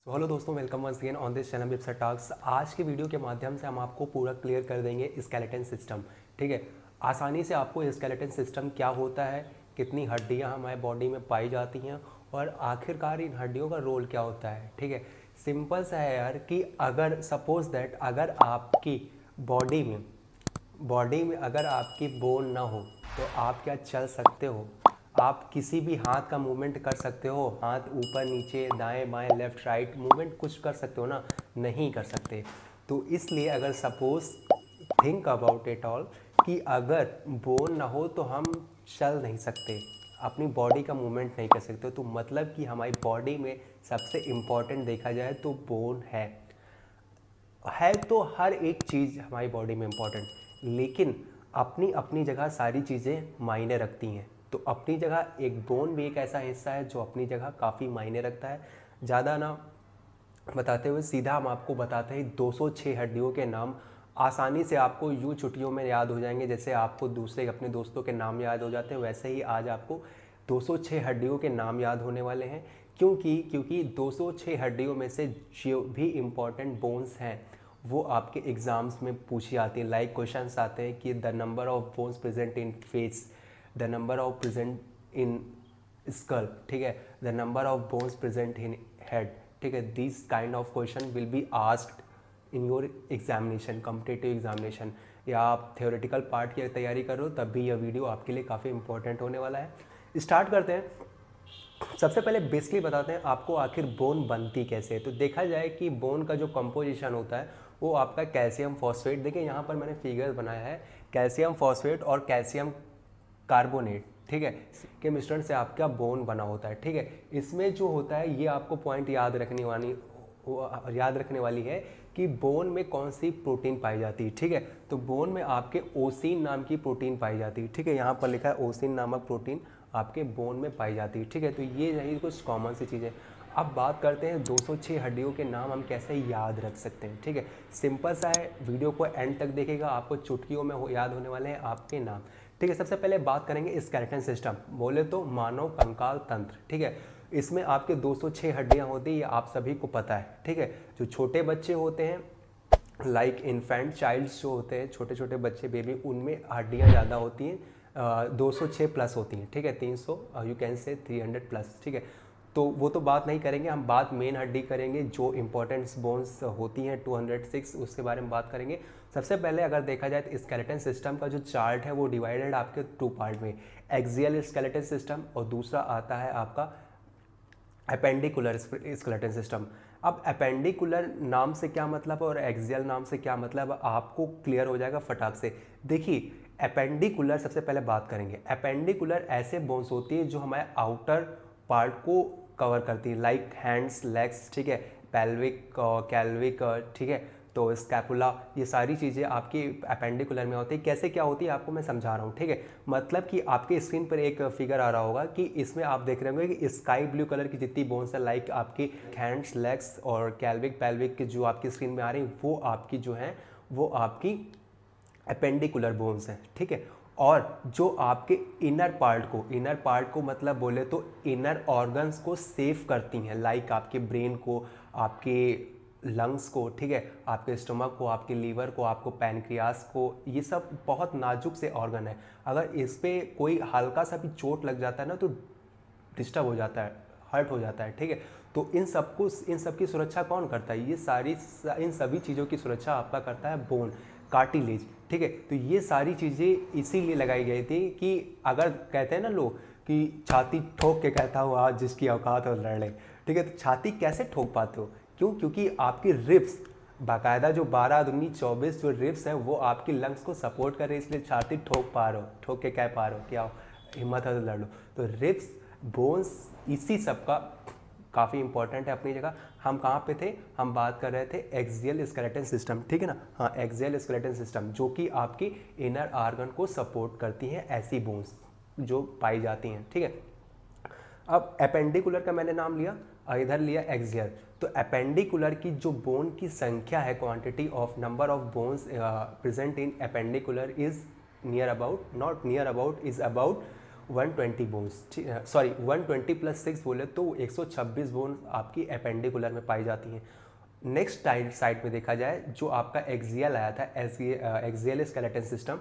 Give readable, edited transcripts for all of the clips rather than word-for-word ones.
सो hello दोस्तों, welcome once again on this channel बिप्सा talks. आज के वीडियो के माध्यम से हम आपको पूरा क्लियर कर देंगे स्केलेटन सिस्टम। ठीक है, आसानी से आपको स्केलेटन सिस्टम क्या होता है, कितनी हड्डियां हमारे बॉडी में पाई जाती हैं और आखिरकार इन हड्डियों का रोल क्या होता है। ठीक है, सिंपल सा है यार कि अगर सपोज दैट अगर आपकी बॉडी में अगर आपकी बोन ना हो तो आप क्या चल सकते हो? आप किसी भी हाथ का मूवमेंट कर सकते हो? हाथ ऊपर नीचे दाएं बाएं लेफ्ट राइट मूवमेंट कुछ कर सकते हो ना? नहीं कर सकते। तो इसलिए अगर suppose think about it all कि अगर बोन ना हो तो हम चल नहीं सकते, अपनी बॉडी का मूवमेंट नहीं कर सकते। तो मतलब कि हमारी बॉडी में सबसे इम्पॉर्टेंट देखा जाए तो बोन है तो हर एक चीज़ हमारी बॉडी में इम्पॉर्टेंट, लेकिन अपनी अपनी जगह सारी चीज़ें मायने रखती हैं। तो अपनी जगह एक बोन भी एक ऐसा हिस्सा है जो अपनी जगह काफ़ी मायने रखता है। ज़्यादा ना बताते हुए सीधा हम आपको बताते हैं 206 हड्डियों के नाम। आसानी से आपको यूँ छुट्टियों में याद हो जाएंगे, जैसे आपको दूसरे अपने दोस्तों के नाम याद हो जाते हैं, वैसे ही आज आपको 206 हड्डियों के नाम याद होने वाले हैं। क्योंकि 206 हड्डियों में से जो भी इम्पॉर्टेंट बोन्स हैं वो आपके एग्ज़ाम्स में पूछी आती है। लाइक क्वेश्चंस आते हैं कि the number of bones present in face, the number of present in school, ठीक है, the number of bones present in head. ठीक है, this kind of question will be asked in your examination, competitive examination, या आप theoretical part की तैयारी कर रहे हो तब भी यह वीडियो आपके लिए काफ़ी इंपॉर्टेंट होने वाला है। स्टार्ट करते हैं। सबसे पहले बेसिकली बताते हैं आपको आखिर बोन बनती कैसे है। तो देखा जाए कि बोन का जो कंपोजिशन होता है वो आपका कैल्शियम फॉस्फेट, देखिए यहाँ पर मैंने फिगर बनाया है, कैल्शियम फॉस्फेट और कैल्शियम कार्बोनेट, ठीक है, के मिश्रण से आपका बोन बना होता है। ठीक है, इसमें जो होता है ये आपको पॉइंट याद रखने वाली है कि बोन में कौन सी प्रोटीन पाई जाती है। ठीक है, तो बोन में आपके ओसिन नाम की प्रोटीन पाई जाती है। ठीक है, यहाँ पर लिखा है ओसिन नामक प्रोटीन आपके बोन में पाई जाती है। ठीक है, तो ये रही कुछ कॉमन सी चीज़ें। अब बात करते हैं 206 हड्डियों के नाम हम कैसे याद रख सकते हैं। ठीक है, सिंपल सा है, वीडियो को एंड तक देखेगा, आपको चुटकियों में याद होने वाले हैं आपके नाम। ठीक है, सबसे पहले बात करेंगे स्केलेटन सिस्टम, बोले तो मानव कंकाल तंत्र। ठीक है, इसमें आपके 206 हड्डियां होती है, ये आप सभी को पता है। ठीक है, जो छोटे बच्चे होते हैं लाइक इन्फेंट चाइल्ड्स जो होते हैं, छोटे छोटे बच्चे बेबी, उनमें हड्डियां ज़्यादा होती हैं, 206 प्लस होती हैं। ठीक है, 300 यू कैन से 300 प्लस। ठीक है, तो वो तो बात नहीं करेंगे, हम बात मेन हड्डी करेंगे जो इंपॉर्टेंट बोन्स होती हैं 206, उसके बारे में बात करेंगे। सबसे पहले अगर देखा जाए तो स्केलेटन सिस्टम का जो चार्ट है वो डिवाइडेड आपके 2 पार्ट में, एक्सियल स्केलेटन सिस्टम और दूसरा आता है आपका अपेंडिकुलर स्केलेटन सिस्टम। अब अपेंडिकुलर नाम से क्या मतलब और एक्सियल नाम से क्या मतलब आपको क्लियर हो जाएगा फटाक से। देखिए, अपेंडिकुलर सबसे पहले बात करेंगे। अपेंडिकुलर ऐसे बोन्स होती है जो हमारे आउटर पार्ट को कवर करती है, लाइक हैंड्स, लेग्स, ठीक है, पेल्विक, कैल्विक, ठीक है, तो स्कैपुला, ये सारी चीज़ें आपकी अपेंडिकुलर में होती है। कैसे क्या होती है आपको मैं समझा रहा हूँ। ठीक है, मतलब कि आपके स्क्रीन पर एक फिगर आ रहा होगा कि इसमें आप देख रहे होंगे कि स्काई ब्लू कलर की जितनी बोन्स है, लाइक आपकी हैंड्स, लेग्स और कैल्विक, पेल्विक की जो आपकी स्क्रीन में आ रही है, वो आपकी जो है वो आपकी अपेंडिकुलर बोन्स हैं। ठीक है, और जो आपके इनर पार्ट को मतलब बोले तो इनर ऑर्गन्स को सेव करती हैं, लाइक आपके ब्रेन को, आपके लंग्स को, ठीक है, आपके स्टमक को, आपके लीवर को, आपको पैनक्रियास को, ये सब बहुत नाजुक से ऑर्गन है। अगर इस पर कोई हल्का सा भी चोट लग जाता है ना तो डिस्टर्ब हो जाता है, हर्ट हो जाता है। ठीक है, तो इन सब की सुरक्षा कौन करता है? इन सभी चीज़ों की सुरक्षा आपका करता है बोन, कार्टिलेज। ठीक है, तो ये सारी चीज़ें इसीलिए लगाई गई थी कि अगर कहते हैं ना लोग कि छाती ठोक के कहता हो आज जिसकी औकात हो लड़ ले। ठीक है, तो छाती कैसे ठोक पाते हो? क्यों? क्योंकि आपकी रिब्स बाकायदा जो 12 दूनी 24 जो रिब्स हैं वो आपकी लंग्स को सपोर्ट कर रहे हैं, इसलिए छाती ठोक पा रहे हो, ठोक के कह पा रहे हो कि आओ हिम्मत है तो लड़ लो। तो रिब्स, बोन्स, इसी सब का काफ़ी इंपॉर्टेंट है अपनी जगह। हम कहाँ पे थे? हम बात कर रहे थे एक्सियल स्केलेटन सिस्टम, ठीक है ना। हाँ, एक्सियल स्केलेटन सिस्टम जो कि आपकी इनर ऑर्गन को सपोर्ट करती हैं, ऐसी बोन्स जो पाई जाती हैं। ठीक है, अब अपेंडिकुलर का मैंने नाम लिया, इधर लिया एक्सियल। तो अपेंडिकुलर की जो बोन की संख्या है, quantity of number of bones present in appendicular is near about, not near about, is about 120 bones, sorry 120 plus 6 बोले तो 126 बोन आपकी एपेंडिकुलर में पाई जाती हैं। नेक्स्ट साइड में देखा जाए जो आपका एक्सियल आया था, एक्सियल स्केलेटन सिस्टम,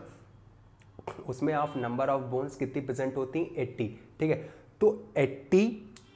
उसमें आप नंबर ऑफ बोन्स कितनी प्रेजेंट होती हैं 80, ठीक है। तो 80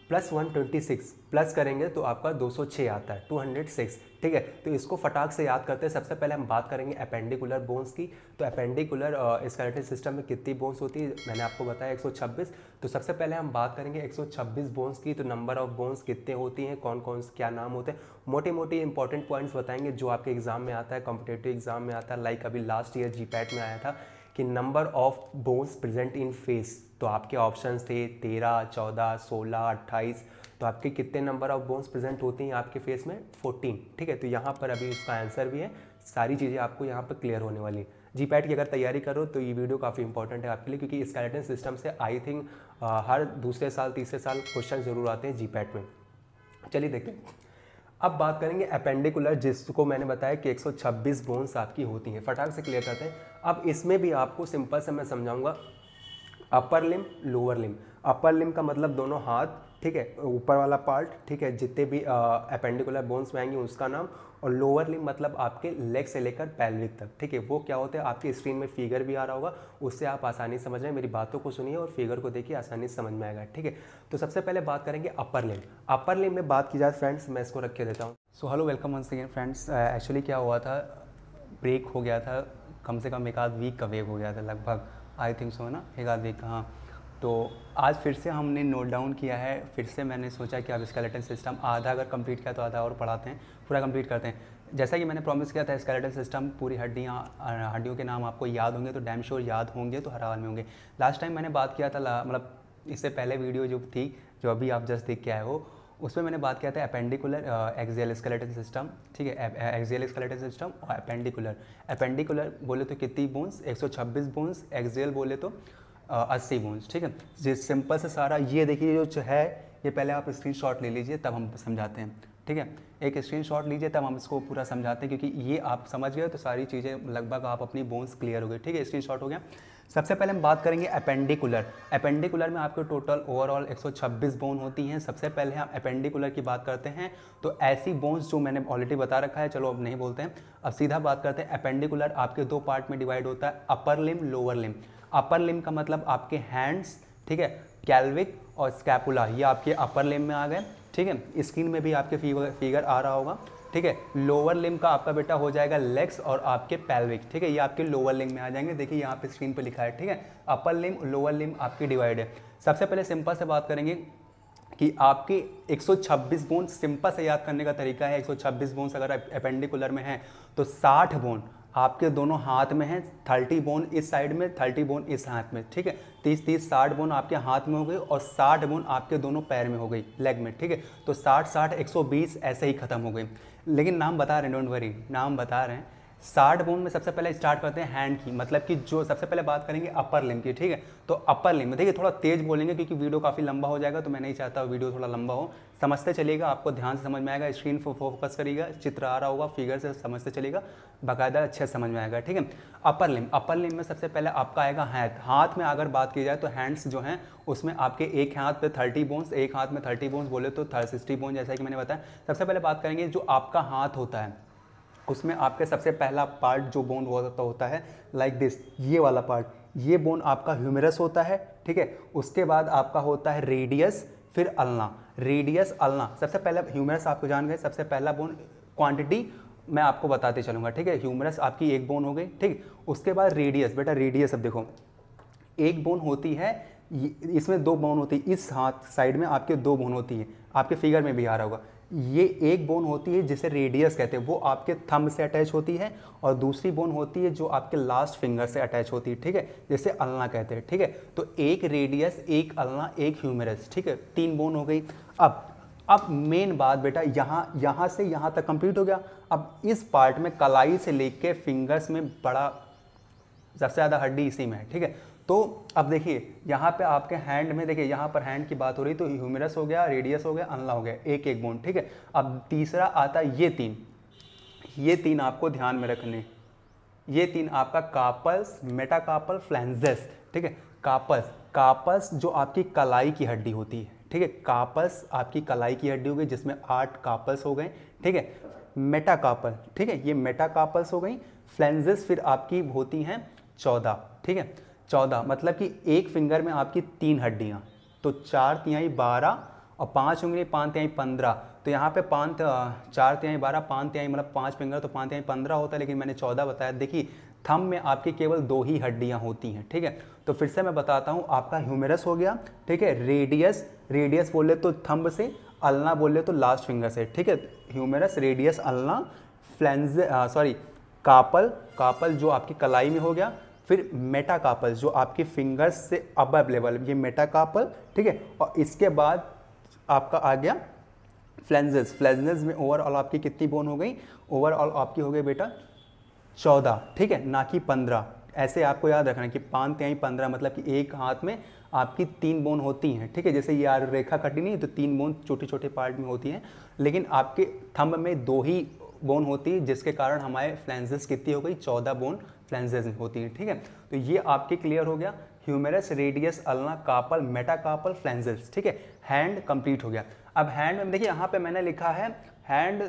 प्लस 126 प्लस करेंगे तो आपका 206 आता है, 206, ठीक है। तो इसको फटाक से याद करते हैं। सबसे पहले हम बात करेंगे एपेंडिकुलर बोन्स की। तो एपेंडिकुलर स्केलेटल सिस्टम में कितनी बोन्स होती है, मैंने आपको बताया 126। तो सबसे पहले हम बात करेंगे 126 बोन्स की। तो नंबर ऑफ बोन्स कितने होती हैं, कौन कौन क्या नाम होते हैं, मोटे मोटे इंपॉर्टेंट पॉइंट्स बताएंगे जो आपके एग्जाम में आता है, कॉम्पिटेटिव एग्जाम में आता है। लाइक अभी लास्ट ईयर जीपैट में आया था कि number of bones present in face, तो आपके ऑप्शंस थे 13, 14, 16, 28। तो आपके कितने नंबर ऑफ बोन्स प्रेजेंट होती हैं आपके फेस में, 14, ठीक है। तो यहाँ पर अभी उसका आंसर भी है, सारी चीज़ें आपको यहाँ पर क्लियर होने वाली है। जीपैट की अगर तैयारी करो तो ये वीडियो काफ़ी इंपॉर्टेंट है आपके लिए, क्योंकि स्केलेटन सिस्टम से आई थिंक हर दूसरे साल तीसरे साल क्वेश्चन जरूर आते हैं जीपैट में। चलिए देखते हैं। अब बात करेंगे एपेंडिकुलर, जिसको मैंने बताया कि 126 बोन्स आपकी होती हैं। फटाक से क्लियर करते हैं। अब इसमें भी आपको सिंपल से मैं समझाऊंगा, अपर लिम, लोअर लिम। अपर लिम का मतलब दोनों हाथ, ठीक है, ऊपर वाला पार्ट, ठीक है, जितने भी एपेंडिकुलर बोन्स में आएंगे उसका नाम। और लोअर लिम मतलब आपके लेग से लेकर पैल्विक तक, ठीक है। वो क्या होते हैं, आपकी स्क्रीन में फिगर भी आ रहा होगा, उससे आप आसानी से समझ रहे हैं। मेरी बातों को सुनिए और फिगर को देखिए, आसानी से समझ में आएगा, ठीक है। तो सबसे पहले बात करेंगे अपर लिम। अपर लिम में बात की जाए फ्रेंड्स, मैं इसको रख के देता हूँ। So hello, welcome once again friends. Actually क्या हुआ था, ब्रेक हो गया था, कम से कम एक आध वीक का ब्रेक हो गया था लगभग, आई थिंक सो ना, एक आध वीक का, हाँ। तो आज फिर से हमने नोट डाउन किया है, फिर से मैंने सोचा कि अब स्केलेटन सिस्टम आधा अगर कंप्लीट किया तो आधा और पढ़ाते हैं, पूरा कंप्लीट करते हैं। जैसा कि मैंने प्रॉमिस किया था, स्केलेटन सिस्टम पूरी हड्डियों के नाम आपको याद होंगे, तो डैम श्योर याद होंगे, तो हर हाल में होंगे। लास्ट टाइम मैंने बात किया था, मतलब इससे पहले वीडियो जो थी, जो अभी आप जस्ट देख के आए हो, उसमें मैंने बात किया था एपेंडिकुलर एक्सियल स्केलेटन सिस्टम, ठीक है। एक्सियल स्केलेटन सिस्टम और एपेंडिकुलर। एपेंडिकुलर बोले तो कितनी बोन्स, 126 बोन्स। एक्सियल बोले तो 80 बोन्स, ठीक है। जिस सिंपल से सारा ये देखिए जो है, ये पहले आप स्क्रीनशॉट ले लीजिए तब हम समझाते हैं, ठीक है। एक स्क्रीनशॉट लीजिए तब हम इसको पूरा समझाते हैं, क्योंकि ये आप समझ गए तो सारी चीज़ें लगभग आप अपनी बोन्स क्लियर हो गई, ठीक है। स्क्रीनशॉट हो गया। सबसे पहले हम बात करेंगे एपेंडिकुलर। एपेंडिकुलर में आपके टोटल ओवरऑल 126 बोन होती हैं। सबसे पहले हम एपेंडिकुलर की बात करते हैं, तो ऐसी बोन्स जो मैंने ऑलरेडी बता रखा है, चलो अब नहीं बोलते हैं, अब सीधा बात करते हैं। एपेंडिकुलर आपके दो पार्ट में डिवाइड होता है, अपर लिम, लोअर लिम। अपर लिम का मतलब आपके हैंड्स, ठीक है, कैल्विक और स्कैपुला, ये आपके अपर लिम में आ गए, ठीक है। स्क्रीन में भी आपके फिगर आ रहा होगा, ठीक है। लोअर लिम का आपका बेटा हो जाएगा लेग्स और आपके पैल्विक, ठीक है, ये आपके लोअर लिम में आ जाएंगे। देखिए यहाँ पे स्क्रीन पे लिखा है, ठीक है। अपर लिम, लोअर लिम आपकी डिवाइड है। सबसे पहले सिंपल से बात करेंगे कि आपके 126 बोन, सिंपल से याद करने का तरीका है, 126 बोन्स अगर एपेंडिकुलर में है तो 60 बोन आपके दोनों हाथ में है, 30 बोन इस साइड में, 30 बोन इस हाथ में, ठीक है। 30 60 बोन आपके हाथ में हो गई और 60 बोन आपके दोनों पैर में हो गई, लेग में, ठीक है। तो 60 60 120 ऐसे ही खत्म हो गई। लेकिन नाम बता रहे हैं, डोंट वरी, नाम बता रहे हैं। 60 बोन में सबसे पहले स्टार्ट करते हैं हैंड की, मतलब कि जो सबसे पहले बात करेंगे अपर लिम की, ठीक है। तो अपर लिम में देखिए थोड़ा तेज बोलेंगे क्योंकि वीडियो काफ़ी लंबा हो जाएगा, तो मैं नहीं चाहता वीडियो थोड़ा लंबा हो। समझते चलिएगा, आपको ध्यान से समझ में आएगा, स्क्रीन पर फोकस करिएगा, चित्र आ रहा होगा, फिगर से समझते चलिएगा, बाकायदा अच्छे समझ में आएगा, ठीक है। अपर लिम, अपर लिम में सबसे पहले आपका आएगा हाथ। हाथ में अगर बात की जाए तो हैंड्स जो हैं उसमें आपके एक हाथ पे 30 बोन्स, एक हाथ में 30 बोन्स बोले तो 60 बोन, जैसा कि मैंने बताया। सबसे पहले बात करेंगे जो आपका हाथ होता है, उसमें आपके सबसे पहला पार्ट जो बोन होता है लाइक दिस, ये वाला पार्ट, ये बोन आपका ह्यूमेरस होता है, ठीक है। उसके बाद आपका होता है रेडियस, फिर अल्ना। रेडियस, अल्ना, सबसे पहले ह्यूमेरस आपको जान गए, सबसे पहला बोन क्वांटिटी मैं आपको बताते चलूँगा, ठीक है। ह्यूमेरस आपकी एक बोन हो गई, ठीक। उसके बाद रेडियस, बेटा रेडियस अब देखो, एक बोन होती है, इसमें दो बोन होती है, इस हाथ साइड में आपके दो बोन होती है, आपके फिगर में भी आ रहा होगा। ये एक बोन होती है जिसे रेडियस कहते हैं, वो आपके थंब से अटैच होती है, और दूसरी बोन होती है जो आपके लास्ट फिंगर से अटैच होती है, ठीक है, जिसे अल्ना कहते हैं, ठीक है। तो एक रेडियस, एक अल्ना, एक ह्यूमेरस, ठीक है, 3 बोन हो गई। अब मेन बात बेटा, यहाँ से यहाँ तक कंप्लीट हो गया। अब इस पार्ट में कलाई से लेके फिंगर्स में बड़ा सबसे ज़्यादा हड्डी इसी में है, ठीक है। तो अब देखिए यहाँ पे आपके हैंड में, देखिए यहाँ पर हैंड की बात हो रही, तो ह्यूमेरस हो गया, रेडियस हो गया, अल्ना हो गया, एक एक बोन, ठीक है। अब तीसरा आता है ये तीन आपको ध्यान में रखने, ये तीन आपका कार्पल्स, मेटाकार्पल, फ्लैंजेस, ठीक है। कार्पल्स, कार्पस जो आपकी कलाई की हड्डी होती है, ठीक है, कार्पस आपकी कलाई की हड्डी हो गई जिसमें 8 कार्पस हो गए, ठीक है। मेटाकार्पल, ठीक है, ये मेटाकार्पल्स हो गई। फ्लेंजेस फिर आपकी होती हैं 14, ठीक है, 14 मतलब कि एक फिंगर में आपकी 3 हड्डियाँ, तो 4 तिहाई 12 और 5 उंगली 5 तिहाई 15, तो यहाँ पे 4 तिहाई 12 5 तिहाई मतलब 5 फिंगर, तो 5 तिहाई 15 होता है, लेकिन मैंने 14 बताया। देखिए थंब में आपकी केवल 2 ही हड्डियाँ होती हैं, ठीक है। तो फिर से मैं बताता हूँ, आपका ह्यूमेरस हो गया, ठीक है, रेडियस बोले तो थंब से, अल्ना बोले तो लास्ट फिंगर से, ठीक है। ह्यूमेरस, रेडियस, अल्ना, कार्पल जो आपकी कलाई में हो गया। फिर मेटाकार्पल जो आपकी फिंगर्स से अबव लेवल, ये मेटाकार्पल, ठीक है। और इसके बाद आपका आ गया फ्लेंजेस में ओवरऑल आपकी कितनी बोन हो गई? ओवरऑल आपकी हो गई बेटा 14, ठीक है, ना कि 15। ऐसे आपको याद रखना कि 5 तिहाई 15 मतलब कि एक हाथ में आपकी 3 बोन होती हैं, ठीक है। जैसे यार रेखा कटी नहीं तो 3 बोन छोटे छोटे पार्ट में होती हैं, लेकिन आपके थंब में 2 ही बोन होती है, जिसके कारण हमारे फ्लेंजेस कितनी हो गई? 14 बोन फ्लेंजेस होती है, ठीक है। तो ये आपके क्लियर हो गया, humerus, radius, ulna, carpal, metacarpal, phalanges, ठीक है। हैंड कंप्लीट हो गया। अब हैंड में देखिए यहाँ पे मैंने लिखा है हैंड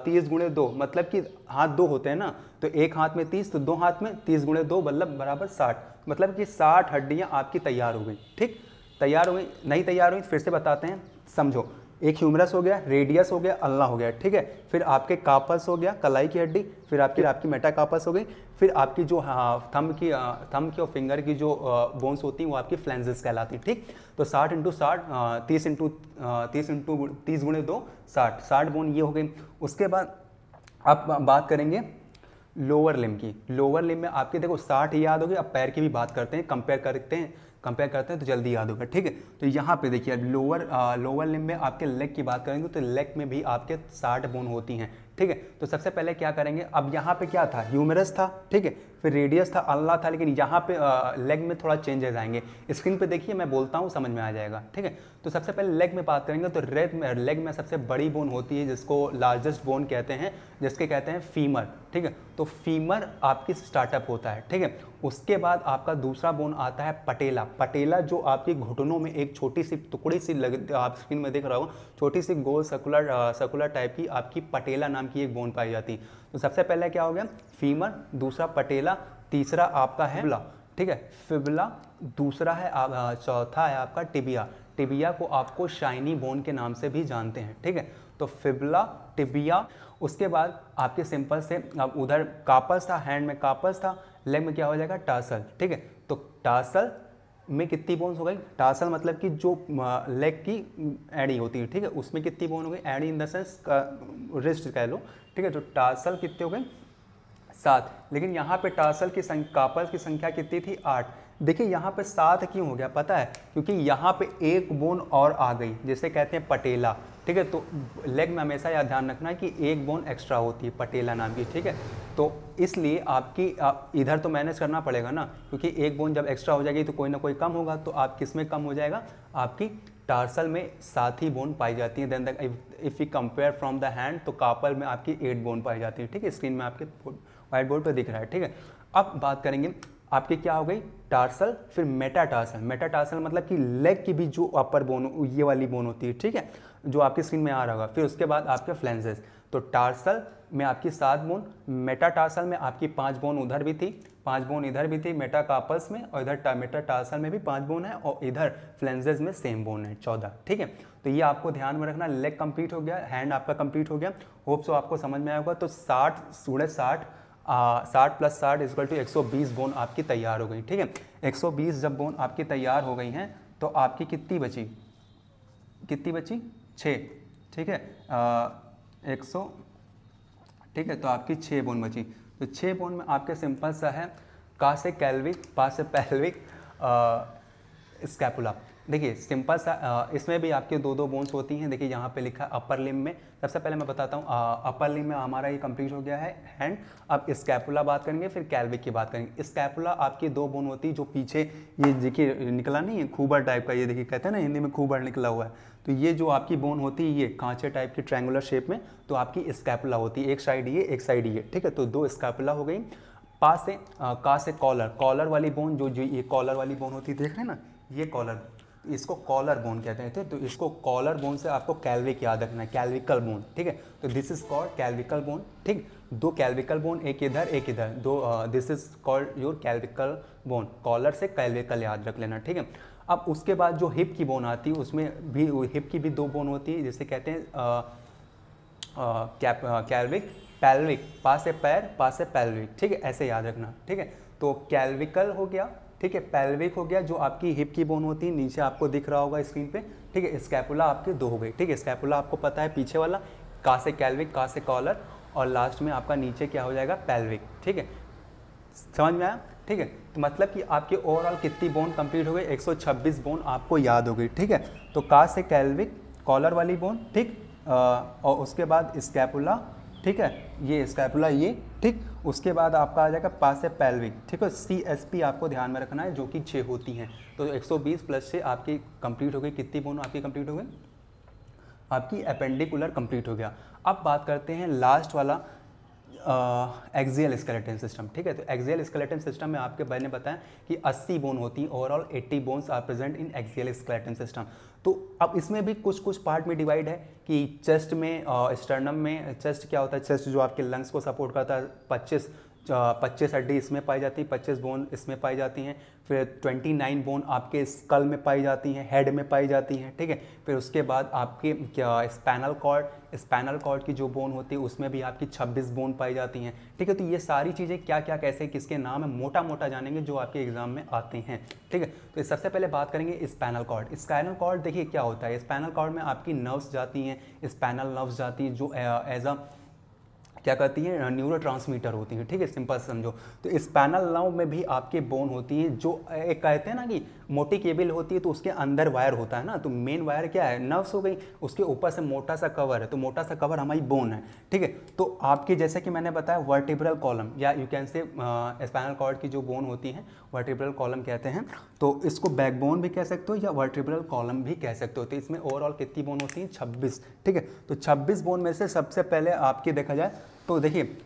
30 गुणे 2, मतलब कि हाथ 2 होते हैं ना, तो एक हाथ में 30 तो 2 हाथ में 30 गुणे 2 मतलब बराबर 60, मतलब कि 60 हड्डियाँ आपकी तैयार हो गई, ठीक। तैयार हो गई, नहीं तैयार हुई फिर से बताते हैं, समझो। एक ह्यूमरस हो गया, रेडियस हो गया, अल्ना हो गया, ठीक है। फिर आपके कार्पस हो गया, कलाई की हड्डी, फिर आपकी मेटाकार्पस हो गई, फिर आपकी जो थंब की और फिंगर की जो बोन्स होती हैं वो आपकी फ्लेंजेस कहलाती है, ठीक। तो 60 इंटू 60 30 गुणे 2 60 बोन ये हो गई। उसके बाद आप बात करेंगे लोअर लिम्ब की। लोअर लिम्ब में आपके देखो 60 याद होगी। अब पैर की भी बात करते हैं, कंपेयर करते हैं तो जल्दी याद होगा, ठीक है। तो यहाँ पे देखिए लोअर लिम्ब में आपके लेग की बात करेंगे तो लेग में भी आपके 60 बोन होती हैं, ठीक है। तो सबसे पहले क्या करेंगे, अब यहाँ पे क्या था? ह्यूमेरस था, ठीक है, फिर रेडियस था, अल्ना था, लेकिन यहाँ पे लेग में थोड़ा चेंजेस आएंगे। स्क्रीन पे देखिए, मैं बोलता हूँ समझ में आ जाएगा, ठीक है। तो सबसे पहले लेग में बात करेंगे तो लेग में सबसे बड़ी बोन होती है जिसको लार्जेस्ट बोन कहते हैं, जिसके कहते हैं फीमर, ठीक है। तो फीमर आपकी स्टार्टअप होता है, ठीक है। उसके बाद आपका दूसरा बोन आता है पटेला जो आपके घुटनों में एक छोटी सी टुकड़ी सी आप स्क्रीन में देख रहा हो, छोटी सी गोल सर्कुलर टाइप की आपकी पटेला नाम की एक बोन पाई जाती है। तो सबसे पहले क्या हो गया? फीमर, दूसरा पटेला, तीसरा आपका है फिबुला, ठीक है, फिबुला। दूसरा है चौथा है आपका टिबिया को आपको शाइनी बोन के नाम से भी जानते हैं, ठीक है। तो फिबुला, टिबिया। उसके बाद आपके सिंपल से अब उधर कार्पस था, हैंड में कार्पस था, लेग में क्या हो जाएगा? टार्सल, ठीक है। तो टार्सल में कितनी बोन्स हो गई? टार्सल मतलब कि जो लेग की एड़ी होती है, ठीक है, उसमें कितनी बोन हो गई? एड़ी इन द सेंस रिस्ट कह लो, ठीक है। तो टार्सल कितने हो गए? 7। लेकिन यहाँ पे टार्सल की कार्पस की संख्या कितनी थी? 8। देखिए यहाँ पे 7 क्यों हो गया पता है? क्योंकि यहाँ पे एक बोन और आ गई, जिसे कहते हैं पटेला, ठीक है। तो लेग में हमेशा यह ध्यान रखना है कि एक बोन एक्स्ट्रा होती है पटेला नाम की, ठीक है। तो इसलिए आपकी इधर तो मैनेज करना पड़ेगा ना, क्योंकि एक बोन जब एक्स्ट्रा हो जाएगी तो कोई ना कोई कम होगा, तो आप किस में कम हो जाएगा? आपकी टार्सल में 7 ही बोन पाई जाती है। Then if you compare from the hand तो कार्पल में आपकी 8 बोन पाई जाती है, ठीक है। स्क्रीन में आपके व्हाइट बोर्ड पर दिख रहा है, ठीक है। अब बात करेंगे आपकी क्या हो गई? टार्सल, फिर मेटाटार्सल मतलब कि लेग की भी जो अपर बोन, ये वाली बोन होती है, ठीक है, जो आपकी स्क्रीन में आ रहा होगा। फिर उसके बाद आपके फ्लेंजेस। तो टार्सल में आपकी 7 बोन, मेटाटार्सल में आपकी 5 बोन उधर भी थी, 5 बोन इधर भी थी मेटाकार्पस में, और इधर मेटाटार्सल में भी 5 बोन है, और इधर फ्लेंजेस में सेम बोन है 14, ठीक है। तो ये आपको ध्यान में रखना। लेग कंप्लीट हो गया, हैंड आपका कंप्लीट हो गया, होप सो आपको समझ में आया होगा। तो 60 + 60 इक्वल टू 120 बोन आपकी तैयार हो गई, ठीक है। 120 जब बोन आपकी तैयार हो गई हैं तो आपकी कितनी बची? 6, ठीक है। 100, ठीक है। तो आपकी 6 बोन बची। तो 6 बोन में आपके सिंपल सा है, का से कैल्विक, पा से पैल्विक, स्कैपुला। देखिए सिंपल सा, इसमें भी आपके 2 बोन्स होती हैं। देखिए यहाँ पे लिखा है अपर लिम्ब में। सबसे पहले मैं बताता हूँ, अपर लिम्ब में हमारा ये कंप्लीट हो गया है हैंड। अब स्कैपुला बात करेंगे, फिर कैल्विक की बात करेंगे। स्कैपुला आपकी 2 बोन होती है, जो पीछे ये देखिए निकला नहीं है, खूबर टाइप का, ये देखिए कहते हैं ना हिंदी में खूबर निकला हुआ है। तो ये जो आपकी बोन होती है, ये कांचे टाइप की ट्रायंगुलर शेप में, तो आपकी स्कैपुला होती है। एक साइड ये, एक साइड ये, ठीक है। तो 2 स्कैपुला हो गई। का से कॉलर वाली बोन, जो ये कॉलर वाली बोन होती है, देख रहे हैं ना, ये कॉलर, इसको कॉलर बोन कहते हैं। तो इसको कॉलर बोन से आपको कैल्विक याद रखना है, कैल्विकल बोन, ठीक है। तो this is called clavicle bone, ठीक। दो कैल्विकल बोन, एक इधर एक इधर, दो this is called your clavicle bone. Collar से कैल्विकल याद रख लेना, ठीक है। अब उसके बाद जो हिप की बोन आती है, उसमें भी हिप की भी दो बोन होती है, जिसे कहते हैं कैल्विक पैल्विक, पा से पैर, पा से पैल्विक, ठीक है, ऐसे याद रखना, ठीक है। तो कैल्विकल हो गया, ठीक है, पैल्विक हो गया, जो आपकी हिप की बोन होती है, नीचे आपको दिख रहा होगा स्क्रीन पे, ठीक है। स्कैपुला आपके दो हो गए, ठीक है। स्कैपुला आपको पता है पीछे वाला, का से कैल्विक, का से कॉलर, और लास्ट में आपका नीचे क्या हो जाएगा, पैल्विक, ठीक है। समझ में आया, ठीक है। तो मतलब कि आपके ओवरऑल कितनी बोन कंप्लीट हो गई, 126 बोन आपको याद हो गई, ठीक है। तो का से कैल्विक, कॉलर वाली बोन, ठीक, और उसके बाद स्कैपुला, ठीक है, ये स्कैपुला ये, ठीक। उसके बाद आपका आ जाएगा पा से पैल्विक, ठीक है। CSP आपको ध्यान में रखना है, जो कि 6 होती हैं। तो 120 प्लस 6 आपकी कंप्लीट हो गई, कितनी बोन आपकी कंप्लीट हो गई, आपकी एपेंडिकुलर कंप्लीट हो गया। अब बात करते हैं लास्ट वाला, एक्सियल स्केलेटन सिस्टम, ठीक है। तो एक्सियल स्केलेटन सिस्टम में आपके मैंने बताया कि 80 बोन होती हैं, overall 80 bones are present in axial skeleton system. तो अब इसमें भी कुछ कुछ पार्ट में डिवाइड है कि चेस्ट में, स्टर्नम में, चेस्ट क्या होता है, चेस्ट जो आपके लंग्स को सपोर्ट करता है, 25 हड्डी इसमें पाई जाती है, 25 बोन इसमें पाई जाती हैं। फिर 29 बोन आपके स्कल में पाई जाती हैं, हेड में पाई जाती हैं, ठीक है। फिर उसके बाद आपके क्या स्पाइनल कॉर्ड की जो बोन होती है, उसमें भी आपकी 26 बोन पाई जाती हैं, ठीक है। तो ये सारी चीज़ें क्या क्या कैसे किसके नाम है मोटा मोटा जानेंगे, जो आपके एग्जाम में आते हैं, ठीक है। तो सबसे पहले बात करेंगे स्पाइनल कॉर्ड। स्पाइनल कॉर्ड देखिए क्या होता है, स्पाइनल कॉर्ड में आपकी नर्व्स जाती हैं, स्पाइनल नर्व्स जाती हैं, जो एज अ क्या करती हैं, न्यूरोट्रांसमीटर होती हैं, ठीक है, सिंपल समझो। तो स्पाइनल नर्व में भी आपके बोन होती हैं, जो एक कहते हैं ना कि मोटी केबल होती है, तो उसके अंदर वायर होता है ना, तो मेन वायर क्या है, नर्व्स हो गई, उसके ऊपर से मोटा सा कवर है, तो मोटा सा कवर हमारी बोन है, ठीक है। तो आपके जैसे कि मैंने बताया वर्टिब्रल कॉलम, या you can say spinal cord की जो बोन होती है वर्टिब्रल कॉलम कहते हैं, तो इसको बैकबोन भी कह सकते हो या वर्टिब्रल कॉलम भी कह सकते हो। तो इसमें ओवरऑल कितनी बोन होती है, 26, ठीक है। तो 26 बोन में से सबसे पहले आपके देखा जाए तो देखिए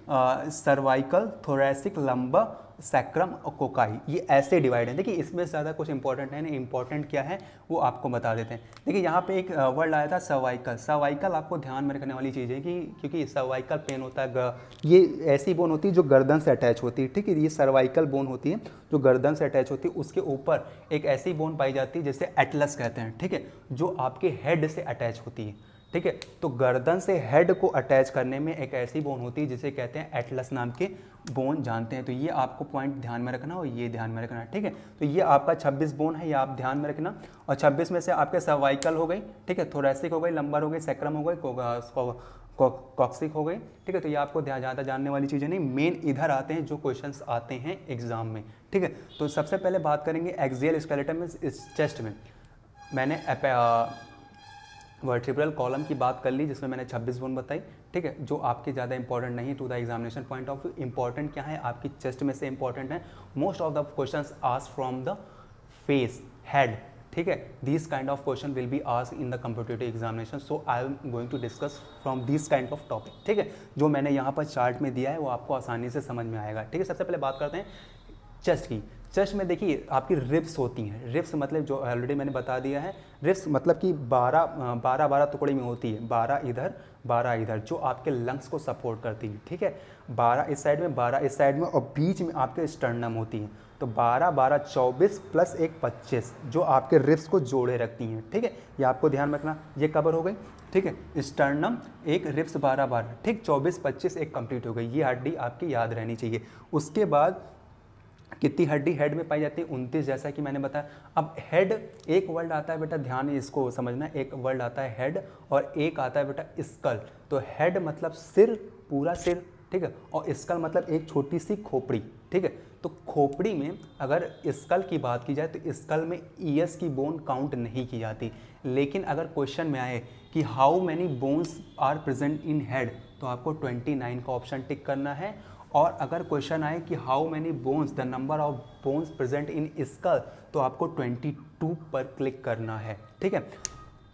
सर्वाइकल, थोरेसिक, लंबर, सैक्रम और कोकाई, ये ऐसे डिवाइड है। देखिए इसमें ज़्यादा कुछ इंपॉर्टेंट है नहीं, इंपॉर्टेंट क्या है वो आपको बता देते हैं। देखिए यहाँ पे एक वर्ड आया था सर्वाइकल। सर्वाइकल आपको ध्यान में रखने वाली चीज़ है कि क्योंकि सर्वाइकल पेन होता है, ये ऐसी बोन होती है जो गर्दन से अटैच होती है, ठीक है। ये सर्वाइकल बोन होती है जो गर्दन से अटैच होती है, उसके ऊपर एक ऐसी बोन पाई जाती है जिसे एटलस कहते हैं, ठीक है, जो आपके हेड से अटैच होती है, ठीक है। तो गर्दन से हेड को अटैच करने में एक ऐसी बोन होती है जिसे कहते हैं एटलस नाम के बोन जानते हैं। तो ये आपको पॉइंट ध्यान में रखना और ये ध्यान में रखना, ठीक है। तो ये आपका 26 बोन है, ये आप ध्यान में रखना। और 26 में से आपके सर्वाइकल हो गई, ठीक है, थोरेसिक हो गई, लंबर हो गई, सैक्रम हो गई, कॉक्सिक हो गई, ठीक है। तो ये आपको ज़्यादा जानने वाली चीज़ें नहीं, मेन इधर आते हैं जो क्वेश्चंस आते हैं एग्जाम में, ठीक है। तो सबसे पहले बात करेंगे एक्सियल स्केलेटन में, इस चेस्ट में मैंने वर्टिब्रल कॉलम की बात कर ली, जिसमें मैंने 26 बोन बताई, ठीक है, जो आपके ज़्यादा इंपॉर्टेंट नहीं to the examination point of view. Important क्या है आपकी चेस्ट में से इंपॉर्टेंट है, most of the questions asked from the face, head, ठीक है। This kind of question will be asked in the competitive examination, so I am going to discuss from this kind of topic, ठीक है। जो मैंने यहाँ पर chart में दिया है वो आपको आसानी से समझ में आएगा, ठीक है। सबसे पहले बात करते हैं चेस्ट की। चेस्ट में देखिए आपकी रिब्स होती हैं, रिब्स मतलब जो ऑलरेडी मैंने बता दिया है, रिब्स मतलब कि 12 टुकड़े में होती है, 12 इधर 12 इधर, जो आपके लंग्स को सपोर्ट करती है, ठीक है। 12 इस साइड में, 12 इस साइड में, और बीच में आपके स्टर्नम होती है। तो 12 12 24 प्लस एक 25, जो आपके रिब्स को जोड़े रखती हैं, ठीक है। ये आपको ध्यान रखना, ये कवर हो गई, ठीक है। स्टर्नम एक, रिब्स 12 12, ठीक, 24 25 एक कंप्लीट हो गई। ये हड्डी आपकी याद रहनी चाहिए। उसके बाद कितनी हड्डी हेड में पाई जाती है, 29, जैसा कि मैंने बताया। अब हेड, एक वर्ड आता है बेटा, ध्यान इसको समझना, एक वर्ड आता है हेड और एक आता है बेटा स्कल। तो हेड मतलब सिर, पूरा सिर, ठीक है, और स्कल मतलब एक छोटी सी खोपड़ी, ठीक है। तो खोपड़ी में अगर स्कल की बात की जाए तो स्कल में ईयर्स की बोन काउंट नहीं की जाती, लेकिन अगर क्वेश्चन में आए कि how many bones are present in head, तो आपको 29 का ऑप्शन टिक करना है। और अगर क्वेश्चन आए कि how many bones, the number of bones present in school, तो आपको 22 पर क्लिक करना है, ठीक है।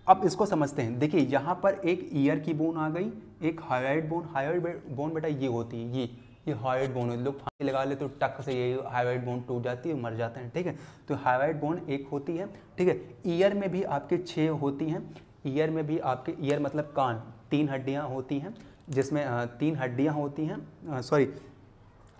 अब इसको समझते हैं। देखिए यहाँ पर एक ईयर की बोन आ गई, एक हायोइड बोन। हायोइड बोन बेटा ये होती है, ये हाइवाइड बोन है, लोग फांसी लगा ले तो टक से ये हाइवाइड बोन टूट जाती है, मर जाते हैं, ठीक है। तो हाइवाइड बोन एक होती है, ठीक है। ईयर में भी आपके 6 होती हैं, ईयर में भी आपके, ईयर मतलब कान, 3 हड्डियाँ होती हैं, जिसमें 3 हड्डियाँ होती हैं, सॉरी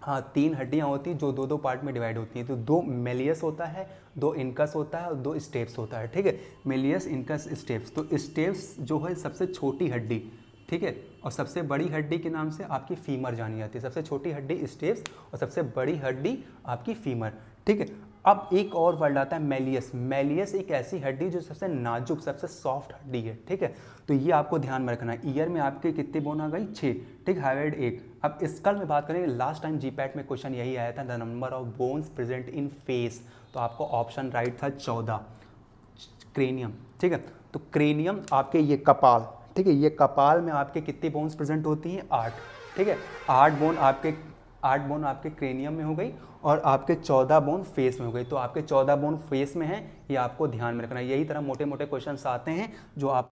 हाँ 3 हड्डियाँ होती हैं जो 2-2 पार्ट में डिवाइड होती हैं। तो 2 मेलियस होता है, 2 इनकस होता है और 2 स्टेप्स होता है, ठीक है। Méliès, incus, steps. तो स्टेप्स जो है सबसे छोटी हड्डी, ठीक है, और सबसे बड़ी हड्डी के नाम से आपकी फीमर जानी जाती है। सबसे छोटी हड्डी स्टेप्स और सबसे बड़ी हड्डी आपकी फीमर, ठीक है। अब एक और वर्ड आता है मेलियस। मेलियस एक ऐसी हड्डी जो सबसे नाजुक, सबसे सॉफ्ट हड्डी है, ठीक है। तो ये आपको ध्यान में रखना है। ईयर में आपके कितनी बोन आ गई? 6, ठीक, हाइवाइड 1। अब स्कल में बात करें, लास्ट टाइम जीपैट में क्वेश्चन यही आया था, the number of bones present in face. तो आपको ऑप्शन राइट था 14, क्रेनियम, ठीक है। तो क्रेनियम आपके ये कपाल, ठीक है, ये कपाल में आपके कितनी बोन्स प्रेजेंट होती हैं? 8, ठीक है। 8 बोन आपके क्रेनियम में हो गई और आपके 14 बोन फेस में हो गई। तो आपके 14 बोन फेस में हैं, ये आपको ध्यान में रखना है। यही तरह मोटे मोटे क्वेश्चंस आते हैं जो आप